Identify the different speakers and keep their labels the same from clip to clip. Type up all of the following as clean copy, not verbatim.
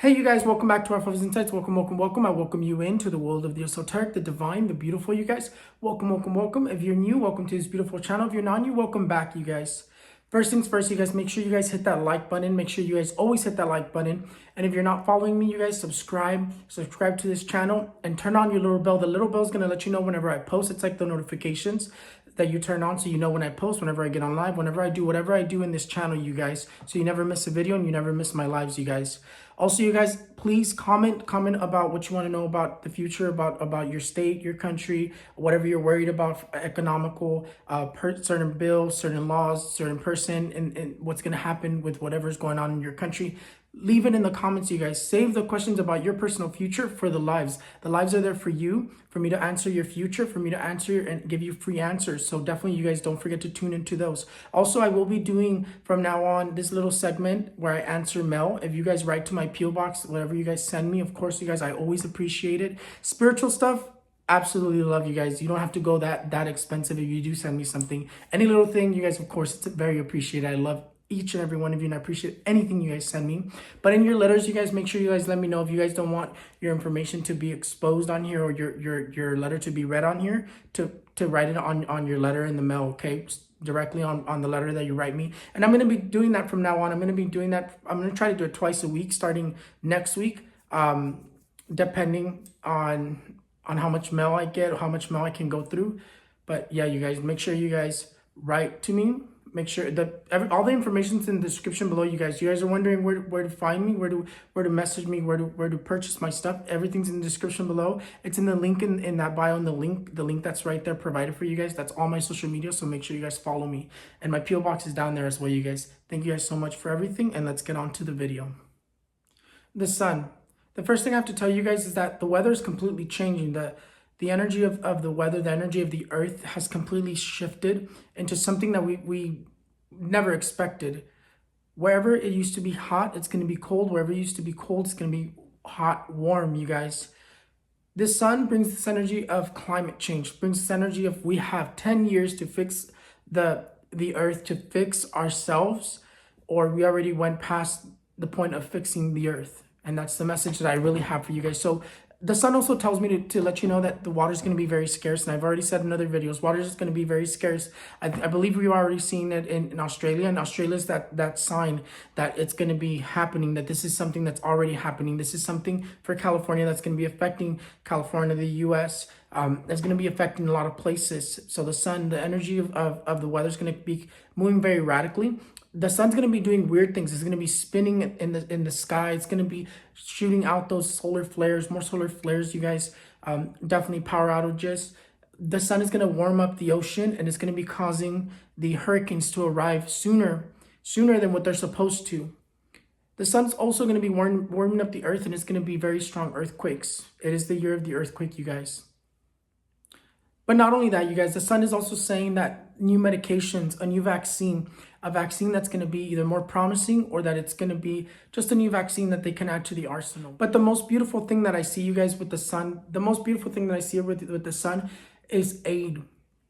Speaker 1: Hey you guys, welcome back to Raphaelsinsights. Welcome. I welcome you into the world of the esoteric, the divine, the beautiful, you guys. Welcome. If you're new, welcome to this beautiful channel. If you're not new, welcome back, you guys. First things first, you guys, make sure you guys hit that like button. Make sure you guys always hit that like button. And if you're not following me, you guys, subscribe to this channel and turn on your little bell. The little bell is going to let you know whenever I post. It's like the notifications that you turn on so you know when I post, whenever I get on live, whenever I do whatever I do in this channel, you guys, so you never miss a video and you never miss my lives, you guys. Also, you guys, please comment about what you want to know about the future, about your state, your country, whatever you're worried about, economical, certain bills, certain laws, certain person, and what's going to happen with whatever's going on in your country. Leave it in the comments, you guys. Save the questions about your personal future for the lives. The lives are there for you, for me to answer your future, for me to answer and give you free answers. So definitely, you guys, don't forget to tune into those. Also, I will be doing from now on this little segment where I answer mail. If you guys write to my P.O. box, whatever you guys send me, of course, you guys, I always appreciate it. Spiritual stuff, absolutely love you guys. You don't have to go that expensive if you do send me something. Any little thing, you guys, of course, it's very appreciated. I love each and every one of you, and I appreciate anything you guys send me. But in your letters, you guys, make sure you guys let me know if you guys don't want your information to be exposed on here, or your letter to be read on here, to write it on your letter in the mail, okay? Directly on the letter that you write me. And I'm going to be doing that from now on. I'm going to be doing that. I'm going to try to do it twice a week starting next week, depending on how much mail I get, how much mail I can go through. But yeah, you guys, make sure you guys write to me. Make sure that all the information's in the description below, you guys. You guys are wondering where to find me, where to message me, where to purchase my stuff. Everything's in the description below. It's in the link in that bio, and the link that's right there provided for you guys. That's all my social media, so make sure you guys follow me. And my P.O. box is down there as well, you guys. Thank you guys so much for everything, and let's get on to the video. The sun. The first thing I have to tell you guys is that the weather is completely changing. The energy of the weather, the energy of the earth has completely shifted into something that we never expected. Wherever it used to be hot, it's going to be cold. Wherever it used to be cold, it's going to be hot, warm, you guys. This sun brings this energy of climate change, brings this energy of we have 10 years to fix the earth, to fix ourselves, or we already went past the point of fixing the earth. And that's the message that I really have for you guys. So the sun also tells me to let you know that the water is going to be very scarce. And I've already said in other videos, water is going to be very scarce. I believe we've already seen it in Australia. And Australia is that sign that it's going to be happening, that this is something that's already happening. This is something for California that's going to be affecting California, the U.S., that's going to be affecting a lot of places. So the sun, the energy of the weather is going to be moving very radically. The sun's going to be doing weird things. It's going to be spinning in the sky. It's going to be shooting out those solar flares, more solar flares, you guys. Definitely power outages. The sun is going to warm up the ocean, and it's going to be causing the hurricanes to arrive sooner than what they're supposed to. The sun's also going to be warming up the earth, and it's going to be very strong earthquakes. It is the year of the earthquake, you guys. But not only that, you guys, the sun is also saying that new medications, a new vaccine, a vaccine that's going to be either more promising, or that it's going to be just a new vaccine that they can add to the arsenal. But the most beautiful thing that I see, you guys, with the sun, the most beautiful thing that I see with the sun is aid.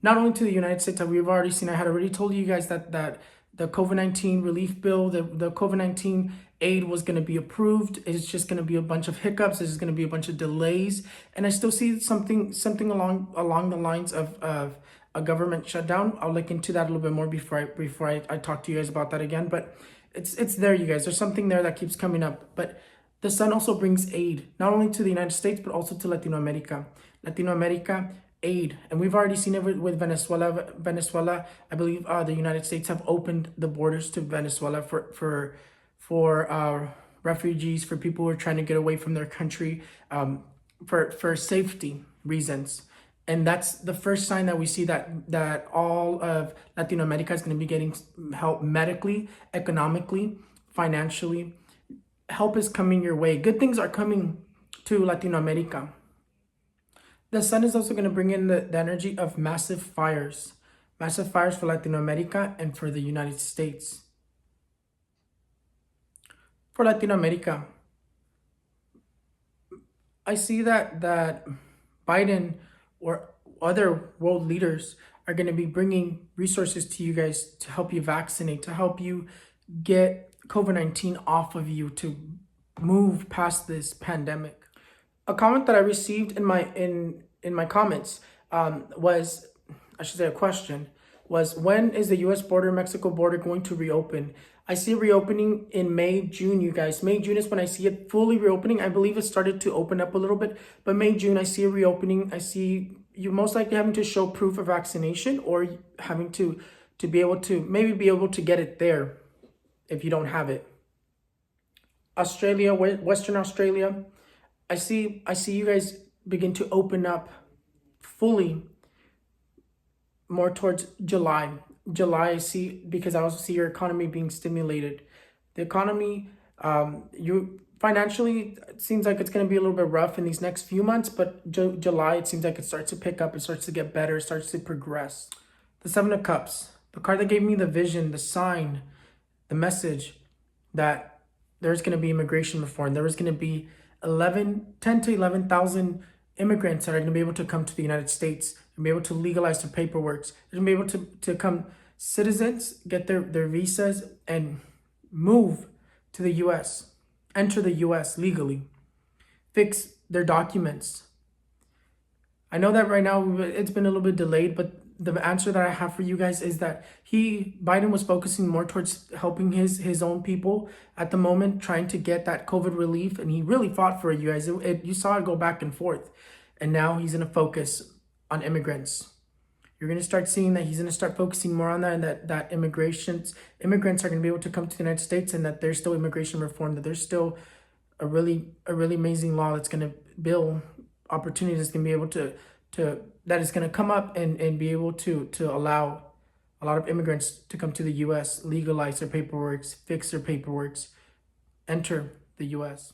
Speaker 1: Not only to the United States that we've already seen. I had already told you guys that the COVID-19 relief bill, the COVID-19 aid was going to be approved. It's just going to be a bunch of hiccups. There's going to be a bunch of delays. And I still see something along the lines of a government shutdown. I'll look into that a little bit more before I talk to you guys about that again. But it's there, you guys. There's something there that keeps coming up. But the sun also brings aid, not only to the United States, but also to Latino America. Aid, and we've already seen it with Venezuela. I believe the United States have opened the borders to Venezuela for refugees, for people who are trying to get away from their country, for safety reasons. And that's the first sign that we see that all of Latino America is going to be getting help medically, economically, financially. Help is coming your way. Good things are coming to Latino America. The sun is also going to bring in the energy of massive fires for Latino America and for the United States. For Latino America, I see that Biden or other world leaders are going to be bringing resources to you guys to help you vaccinate, to help you get COVID-19 off of you, to move past this pandemic. A comment that I received in my comments was, I should say a question, was when is the US border, Mexico border going to reopen? I see it reopening in May, June, you guys. May, June is when I see it fully reopening. I believe it started to open up a little bit, but May, June, I see it reopening. I see you most likely having to show proof of vaccination, or having to be able to be able to get it there if you don't have it. Australia, Western Australia, I see you guys begin to open up fully more towards July. I see, because I also see your economy being stimulated. The economy, you financially, it seems like it's going to be a little bit rough in these next few months, but July, it seems like it starts to pick up, it starts to get better, it starts to progress. The Seven of Cups, the card that gave me the vision, the sign, the message that there's going to be immigration reform. There is going to be 10 to 11,000 immigrants that are going to be able to come to the United States and be able to legalize their paperwork. They're going to be able to come citizens, get their visas, and move to the US, enter the US legally, fix their documents. I know that right now it's been a little bit delayed, but the answer that I have for you guys is that Biden was focusing more towards helping his own people at the moment, trying to get that COVID relief, and he really fought for it, you guys. You saw it go back and forth, and now he's going to focus on immigrants. You're going to start seeing that he's going to start focusing more on that, and that immigrants are going to be able to come to the United States, and that there's still immigration reform, that there's still a really amazing law that's going to build opportunities, that's going to be able to that is going to come up and be able to allow a lot of immigrants to come to the US, legalize their paperwork, fix their paperwork, enter the US.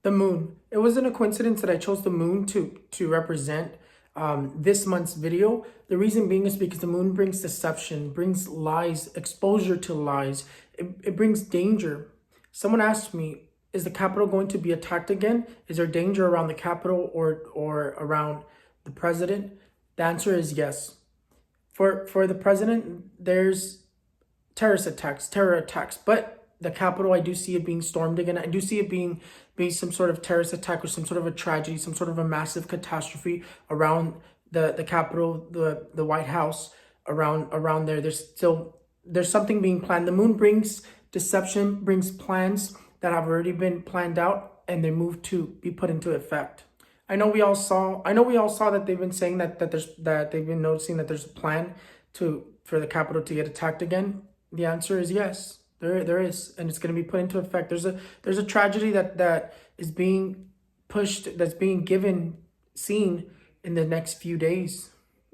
Speaker 1: The moon. It wasn't a coincidence that I chose the moon to represent this month's video. The reason being is because the moon brings deception, brings lies, exposure to lies. It brings danger. Someone asked me, is the Capitol going to be attacked again? Is there danger around the Capitol or around the president? The answer is yes. For the president, there's terror attacks, but the Capitol, I do see it being stormed again. I do see it being some sort of terrorist attack, or some sort of a tragedy, some sort of a massive catastrophe around the Capitol, the White House, around there. There's something being planned. The moon brings deception, brings plans that have already been planned out, and they move to be put into effect. I know we all saw that they've been saying that they've been noticing that there's a plan for the Capitol to get attacked again. The answer is yes, there is, and it's going to be put into effect. There's a tragedy that is being pushed, that's being seen in the next few days,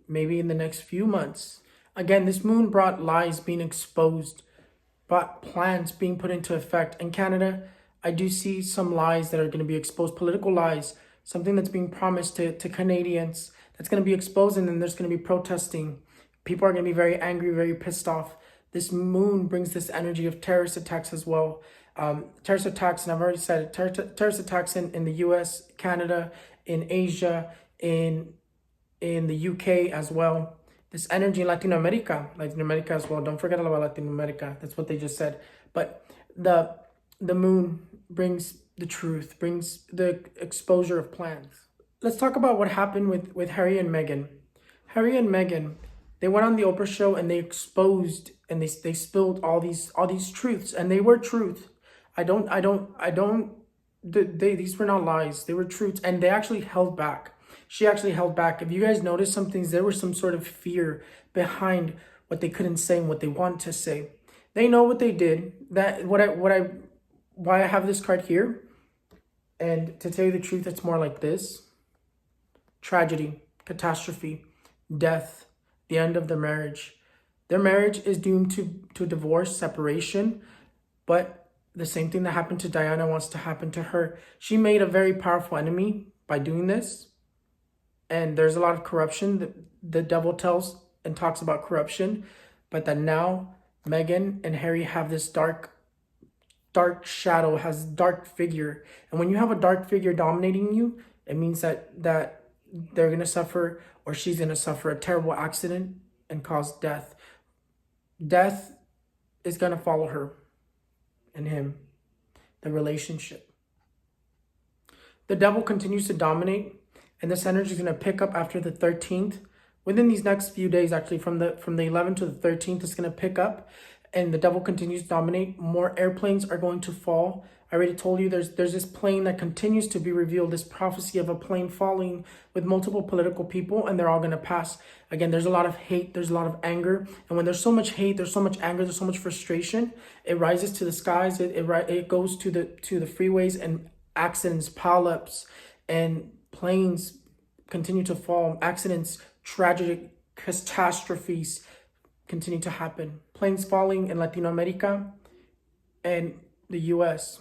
Speaker 1: maybe in the next few months. Again, this moon brought lies being exposed, brought plans being put into effect. In Canada, I do see some lies that are going to be exposed, political lies, something that's being promised to Canadians that's going to be exposed, and then there's going to be protesting. People are going to be very angry, very pissed off. This moon brings this energy of terrorist attacks as well. Terrorist attacks, and I've already said it, terrorist attacks in the US, Canada, in Asia, in the UK as well. This energy in Latin America as well. Don't forget about Latin America. That's what they just said. But the moon brings the truth, brings the exposure of plans. Let's talk about what happened with Harry and Meghan. Harry and Meghan, they went on the Oprah show and they exposed and they spilled all these truths, and they were truth. These were not lies. They were truths, and they actually held back. She actually held back. If you guys noticed some things, there was some sort of fear behind what they couldn't say and what they wanted to say. They know what they did. Why I have this card here. And to tell you the truth, it's more like this: tragedy, catastrophe, death, the end of their marriage. Their marriage is doomed to divorce, separation, but the same thing that happened to Diana wants to happen to her. She made a very powerful enemy by doing this, and there's a lot of corruption. The devil tells and talks about corruption, but that now Meghan and Harry have this dark shadow, has dark figure. And when you have a dark figure dominating you, it means that they're going to suffer, or she's going to suffer a terrible accident and cause death. Death is going to follow her and him, the relationship. The devil continues to dominate, and this energy is going to pick up after the 13th. Within these next few days, actually, from the 11th to the 13th, it's going to pick up, and the devil continues to dominate. More airplanes are going to fall. I already told you there's this plane that continues to be revealed, this prophecy of a plane falling with multiple political people, and they're all going to pass. Again, there's a lot of hate, there's a lot of anger, and when there's so much hate, there's so much anger, there's so much frustration, it rises to the skies, it goes to the freeways, and accidents, pileups, and planes continue to fall. Accidents, tragic catastrophes continue to happen. Planes falling in Latin America and the US.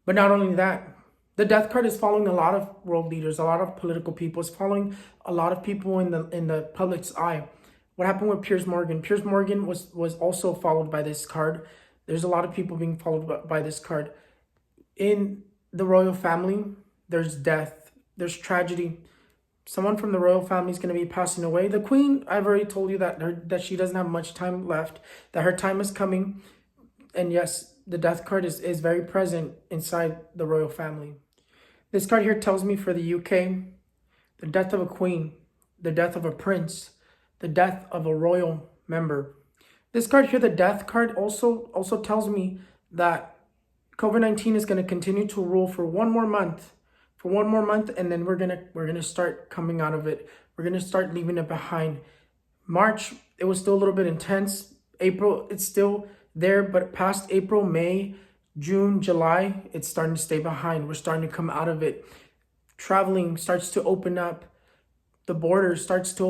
Speaker 1: But not only that, the death card is following a lot of world leaders, a lot of political people. It's following a lot of people in the public's eye. What happened with Piers Morgan? Piers Morgan was also followed by this card. There's a lot of people being followed by this card. In the royal family, there's death, there's tragedy. Someone from the royal family is going to be passing away. The queen, I've already told you that she doesn't have much time left, that her time is coming. And yes, the death card is very present inside the royal family. This card here tells me for the UK, the death of a queen, the death of a prince, the death of a royal member. This card here, the death card, also tells me that COVID-19 is going to continue to rule for one more month. And then we're gonna start coming out of it. We're gonna start leaving it behind. March, it was still a little bit intense. April, it's still there, but past April, May, June, July, it's starting to stay behind. We're starting to come out of it. Traveling starts to open up. The border starts to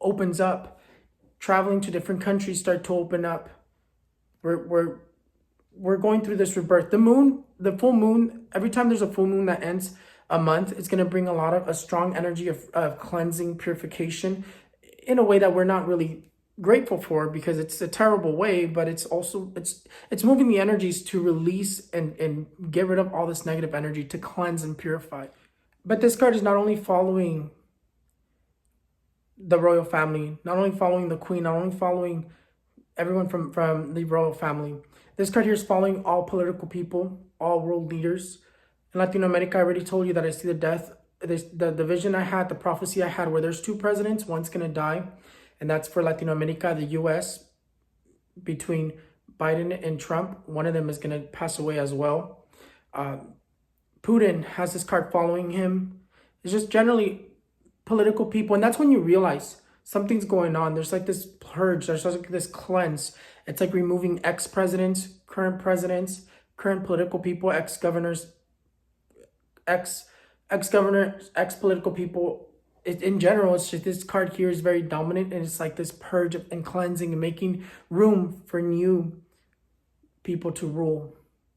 Speaker 1: opens up. Traveling to different countries start to open up. We're going through this rebirth. The moon, the full moon, every time there's a full moon that ends a month, it's going to bring a strong energy of cleansing, purification in a way that we're not really grateful for, because it's a terrible way, but it's also, it's moving the energies to release and get rid of all this negative energy, to cleanse and purify. But this card is not only following the royal family, not only following the queen, not only following everyone from the royal family. This card here is following all political people, all world leaders. In Latin America, I already told you that I see the death, the vision I had, the prophecy I had, where there's two presidents, one's going to die. And that's for Latin America, the US, between Biden and Trump. One of them is going to pass away as well. Putin has this card following him. It's just generally political people. And that's when you realize something's going on. There's like this purge. There's like this cleanse. It's like removing ex-presidents, current political people, ex-governors, ex-political people. In general, it's just, this card here is very dominant, and it's like this purge and cleansing and making room for new people to rule.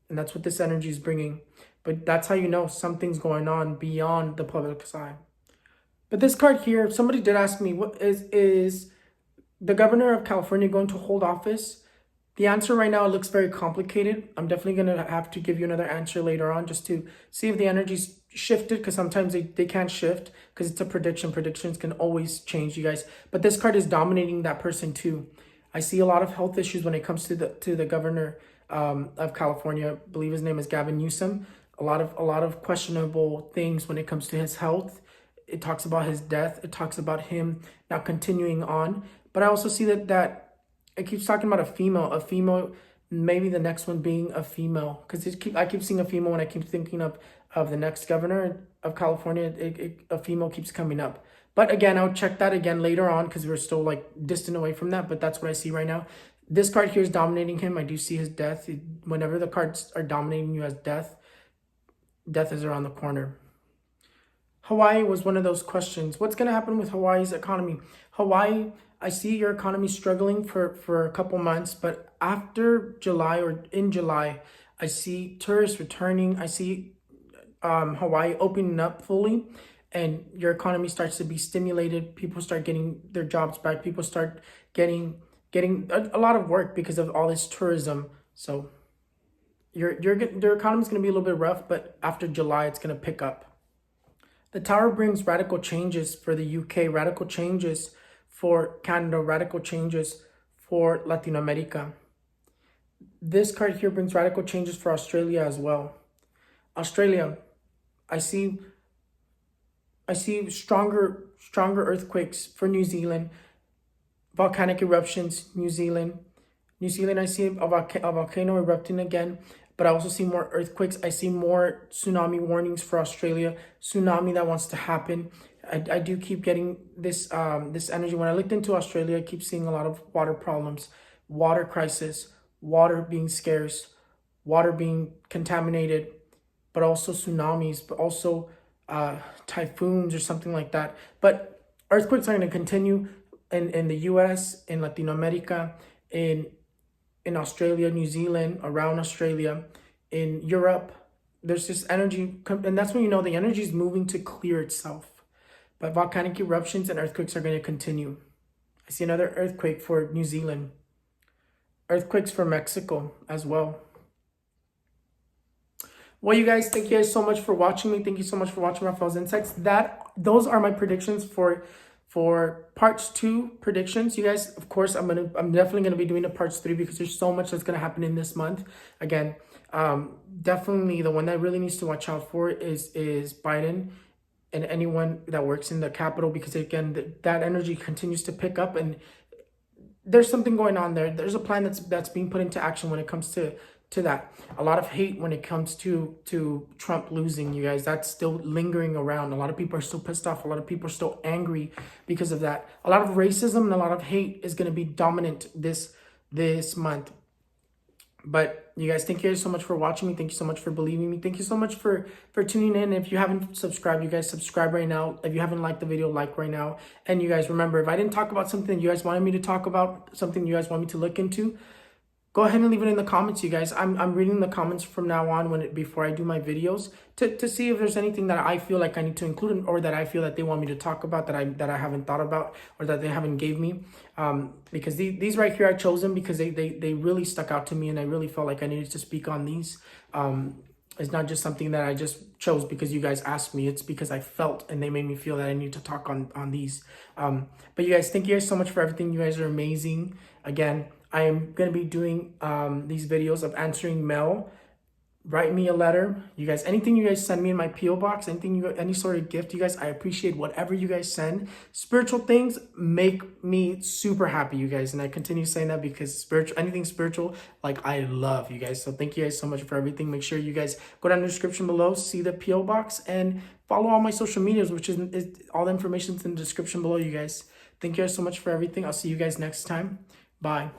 Speaker 1: And that's what this energy is bringing. But that's how you know something's going on beyond the public's eye. But this card here, somebody did ask me, what is the governor of California going to hold office? The answer right now, it looks very complicated. I'm definitely going to have to give you another answer later on, just to see if the energy's shifted, because sometimes they can't shift, because it's a prediction. Predictions can always change, you guys. But this card is dominating that person too. I see a lot of health issues when it comes to the governor of California. I believe his name is Gavin Newsom. A lot of questionable things when it comes to his health. It talks about his death. It talks about him not continuing on. But I also see that it keeps talking about a female, maybe the next one being a female. Because I keep seeing a female when I keep thinking of the next governor of California. A female keeps coming up. But again, I'll check that again later on, because we're still like distant away from that. But that's what I see right now. This card here is dominating him. I do see his death. Whenever the cards are dominating you as death is around the corner. Hawaii was one of those questions. What's going to happen with Hawaii's economy? Hawaii, I see your economy struggling for a couple months, but after July, or in July, I see tourists returning. I see Hawaii opening up fully, and your economy starts to be stimulated. People start getting their jobs back. People start getting a lot of work because of all this tourism. So your economy is going to be a little bit rough, but after July, it's going to pick up. The Tower brings radical changes for the UK, radical changes for Canada, radical changes for Latin America. This card here brings radical changes for Australia as well. Australia, I see stronger earthquakes for New Zealand, volcanic eruptions, New Zealand. I see a volcano erupting again, but I also see more earthquakes. I see more tsunami warnings for Australia, tsunami that wants to happen. I do keep getting this this energy. When I looked into Australia, I keep seeing a lot of water problems, water crisis, water being scarce, water being contaminated, but also tsunamis, but also typhoons or something like that. But earthquakes are going to continue in the US, in Latin America, in Australia, New Zealand, around Australia, in Europe. There's this energy, and that's when you know the energy is moving to clear itself. But volcanic eruptions and earthquakes are going to continue. I see another earthquake for New Zealand, earthquakes for Mexico as well. Well, you guys, thank you guys so much for watching me. Thank you so much for watching Raphael's Insights. Those are my predictions for parts 2 predictions. You guys, of course, I'm definitely gonna be doing the parts 3 because there's so much that's gonna happen in this month. Again, definitely the one that really needs to watch out for is Biden and anyone that works in the Capitol, because again, that energy continues to pick up, and there's something going on there. There's a plan that's being put into action when it comes to that. A lot of hate when it comes to Trump losing, you guys. That's still lingering around. A lot of people are still pissed off. A lot of people are still angry because of that. A lot of racism and a lot of hate is going to be dominant this month. But you guys, thank you guys so much for watching me. Thank you so much for believing me. Thank you so much for tuning in. If you haven't subscribed, you guys subscribe right now. If you haven't liked the video, like right now. And you guys, remember, if I didn't talk about something you guys wanted me to talk about, something you guys want me to look into, go ahead and leave it in the comments, you guys. I'm reading the comments from now on before I do my videos to see if there's anything that I feel like I need to include, or that I feel that they want me to talk about that I haven't thought about, or that they haven't gave me. Because these right here, I chose them because they really stuck out to me, and I really felt like I needed to speak on these. It's not just something that I just chose because you guys asked me. It's because I felt, and they made me feel that I need to talk on these. But you guys, thank you guys so much for everything. You guys are amazing. Again, I am going to be doing these videos of answering mail. Write me a letter. You guys, anything you guys send me in my P.O. box, any sort of gift, you guys, I appreciate whatever you guys send. Spiritual things make me super happy, you guys. And I continue saying that because anything spiritual, like, I love, you guys. So thank you guys so much for everything. Make sure you guys go down in the description below, see the P.O. box, and follow all my social medias, which is all the information's in the description below, you guys. Thank you guys so much for everything. I'll see you guys next time. Bye.